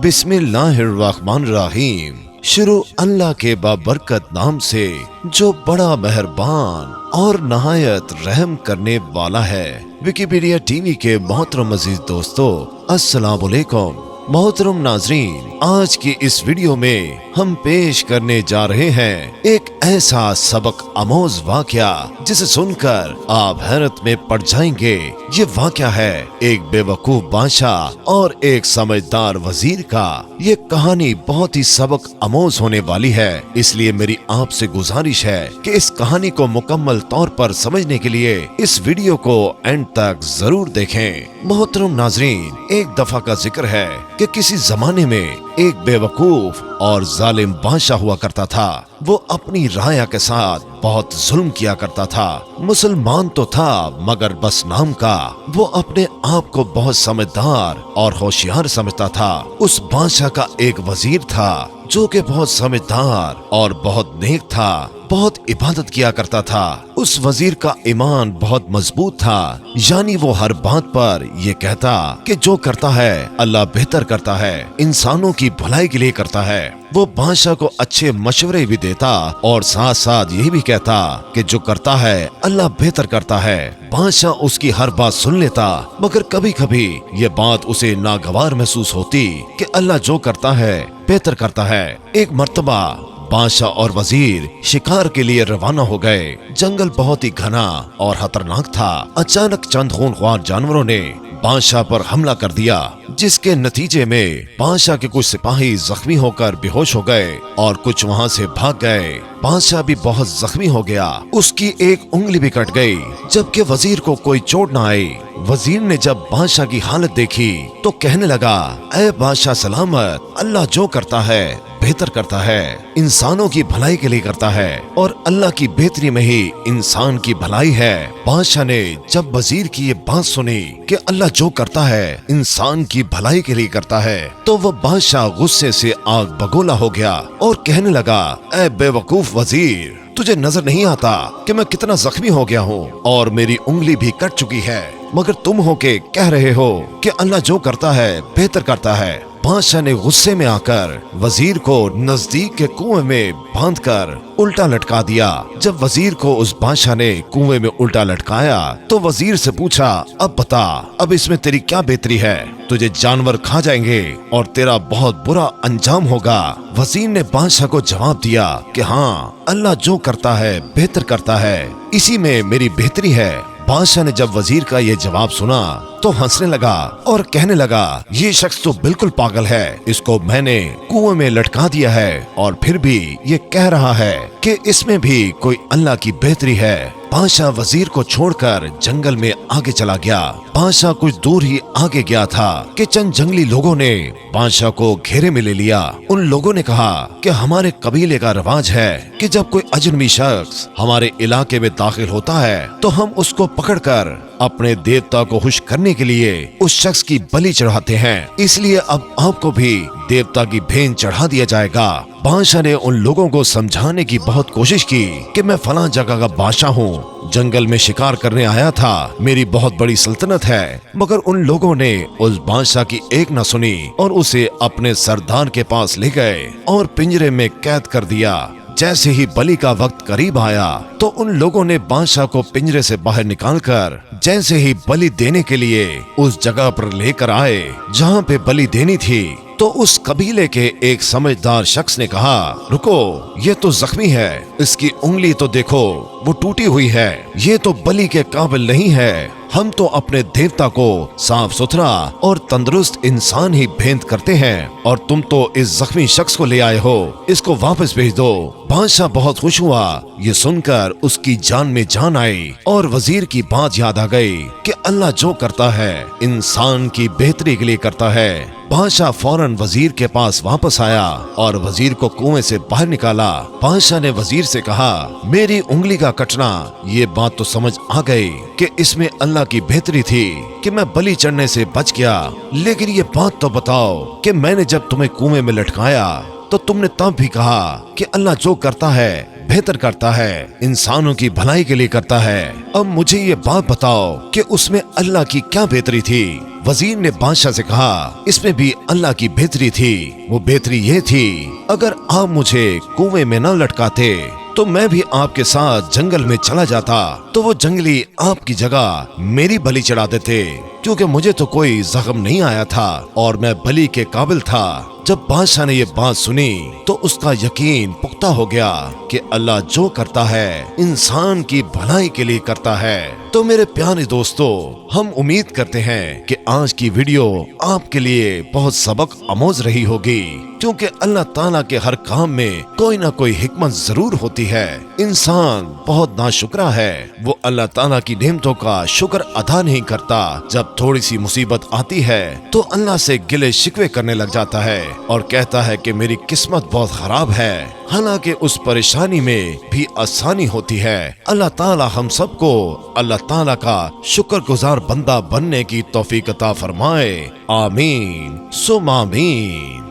बिस्मिल्लाहिर्रहमानिर्रहीम। शुरू अल्लाह के बाबरकत नाम से जो बड़ा मेहरबान और नहायत रहम करने वाला है। विकिपीडिया टीवी के मोहतरम अजीज दोस्तों, अस्सलाम वालेकुम। मोहतरम नाजरीन, आज की इस वीडियो में हम पेश करने जा रहे हैं एक ऐसा सबक आमोज वाकया जिसे सुनकर आप हैरत में पड़ जाएंगे। ये वाकया है एक बेवकूफ बादशाह और एक समझदार वजीर का। ये कहानी बहुत ही सबक आमोज होने वाली है, इसलिए मेरी आपसे गुजारिश है कि इस कहानी को मुकम्मल तौर पर समझने के लिए इस वीडियो को एंड तक जरूर देखें। मोहतरम नाजरीन, एक दफा का जिक्र है कि किसी जमाने में एक बेवकूफ और जालिम बादशाह हुआ करता था। वो अपनी राया के साथ बहुत जुल्म किया करता था। मुसलमान तो था मगर बस नाम का। वो अपने आप को बहुत समझदार और होशियार समझता था। उस बादशाह का एक वजीर था जो कि बहुत समझदार और बहुत नेक था, बहुत इबादत किया करता था। उस वजीर का ईमान बहुत मजबूत था, यानी वो हर बात पर ये कहता कि जो करता है अल्लाह बेहतर करता है, इंसानों की भलाई के लिए करता है। वो बादशाह को अच्छे मशवरे भी देता और साथ साथ ये भी कहता कि जो करता है अल्लाह बेहतर करता है। बादशाह उसकी हर बात सुन लेता, मगर कभी कभी ये बात उसे नागवार महसूस होती कि अल्लाह जो करता है बेहतर करता है। एक मर्तबा बादशाह और वजीर शिकार के लिए रवाना हो गए। जंगल बहुत ही घना और खतरनाक था। अचानक चंद खूंखार जानवरों ने बादशाह पर हमला कर दिया, जिसके नतीजे में बादशाह के कुछ सिपाही जख्मी होकर बेहोश हो गए और कुछ वहां से भाग गए। बादशाह भी बहुत जख्मी हो गया, उसकी एक उंगली भी कट गई, जबकि वजीर को कोई चोट न आई। वजीर ने जब बादशाह की हालत देखी तो कहने लगा, ऐ बादशाह सलामत, अल्लाह जो करता है बेहतर करता है, इंसानों की भलाई के लिए करता है और अल्लाह की बेहतरी में ही इंसान की भलाई है। बादशाह ने जब वजीर की ये बात सुनी कि अल्लाह जो करता है इंसान की भलाई के लिए करता है, तो वह बादशाह गुस्से से आग बगोला हो गया और कहने लगा, ऐ बेवकूफ वजीर, तुझे नजर नहीं आता कि मैं कितना जख्मी हो गया हूँ और मेरी उंगली भी कट चुकी है, मगर तुम हो के कह रहे हो कि अल्लाह जो करता है बेहतर करता है। बादशाह ने गुस्से में आकर वजीर को नजदीक के कुएं में बांधकर उल्टा लटका दिया। जब वजीर को उस बादशाह ने कुएं में उल्टा लटकाया तो वजीर से पूछा, अब बता, अब इसमें तेरी क्या बेहतरी है? तुझे जानवर खा जाएंगे और तेरा बहुत बुरा अंजाम होगा। वजीर ने बादशाह को जवाब दिया कि हाँ, अल्लाह जो करता है बेहतर करता है, इसी में मेरी बेहतरी है। बादशाह ने जब वजीर का ये जवाब सुना तो हंसने लगा और कहने लगा, ये शख्स तो बिल्कुल पागल है, इसको मैंने कुएं में लटका दिया है और फिर भी ये कह रहा है कि इसमें भी कोई अल्लाह की बेहतरी है। बादशाह वजीर को छोड़कर जंगल में आगे चला गया। बादशाह कुछ दूर ही आगे गया था कि चंद जंगली लोगों ने बादशाह को घेरे में ले लिया। उन लोगों ने कहा कि हमारे कबीले का रवाज है कि जब कोई अजनबी शख्स हमारे इलाके में दाखिल होता है तो हम उसको पकड़कर अपने देवता को खुश करने के लिए उस शख्स की बलि चढ़ाते हैं, इसलिए अब आपको भी देवता की भेंट चढ़ा दिया जाएगा। बादशाह ने उन लोगों को समझाने की बहुत कोशिश की कि मैं फलां जगह का बादशाह हूँ, जंगल में शिकार करने आया था, मेरी बहुत बड़ी सल्तनत है, मगर उन लोगों ने उस बादशाह की एक न सुनी और उसे अपने सरदार के पास ले गए और पिंजरे में कैद कर दिया। जैसे ही बलि का वक्त करीब आया तो उन लोगों ने बादशाह को पिंजरे से बाहर निकालकर जैसे ही बलि देने के लिए उस जगह पर लेकर आए जहाँ पे बलि देनी थी, तो उस कबीले के एक समझदार शख्स ने कहा, रुको, ये तो जख्मी है, इसकी उंगली तो देखो, वो टूटी हुई है, ये तो बलि के काबिल नहीं है। हम तो अपने देवता को साफ सुथरा और तंदुरुस्त इंसान ही भेंट करते हैं और तुम तो इस जख्मी शख्स को ले आए हो, इसको वापस भेज दो। बादशाह बहुत खुश हुआ, ये सुनकर उसकी जान में जान आई और वजीर की बात याद आ गई कि अल्लाह जो करता है इंसान की बेहतरी के लिए करता है। बादशाह फौरन वजीर के पास वापस आया और वजीर को कुएं से बाहर निकाला। बादशाह ने वजीर से कहा, मेरी उंगली का कटना, ये बात तो समझ आ गई कि इसमें अल्लाह की बेहतरी थी कि मैं बलि चढ़ने से बच गया, लेकिन ये बात तो बताओ कि मैंने जब तुम्हें कुएं में लटकाया तो तुमने तब भी कहा कि अल्लाह जो करता है बेहतर करता है, इंसानों की भलाई के लिए करता है। अब मुझे ये बात बताओ कि उसमें अल्लाह की क्या बेहतरी थी? वजीर ने बादशाह से कहा, इसमें भी अल्लाह की बेहतरी थी। वो बेहतरी ये थी, अगर आप मुझे कुएं में न लटकाते तो मैं भी आपके साथ जंगल में चला जाता, तो वो जंगली आपकी जगह मेरी बलि चढ़ा देते, क्योंकि मुझे तो कोई जख्म नहीं आया था और मैं बलि के काबिल था। जब बादशाह ने ये बात सुनी तो उसका यकीन पुख्ता हो गया कि अल्लाह जो करता है इंसान की भलाई के लिए करता है। तो मेरे प्यारे दोस्तों, हम उम्मीद करते हैं कि आज की वीडियो आपके लिए बहुत सबक आमोज रही होगी, क्योंकि अल्लाह ताला के हर काम में कोई ना कोई हिकमत जरूर होती है। इंसान बहुत नाशुक्रा है, वो अल्लाह ताला की नेमतों का शुक्र अदा नहीं करता। जब थोड़ी सी मुसीबत आती है तो अल्लाह से गिले शिकवे करने लग जाता है और कहता है कि मेरी किस्मत बहुत खराब है। हालांकि उस परेशानी में भी आसानी होती है। अल्लाह ताला हम सबको अल्लाह ताला का शुक्रगुजार बंदा बनने की तौफीक अता फरमाए। आमीन सुम आमीन।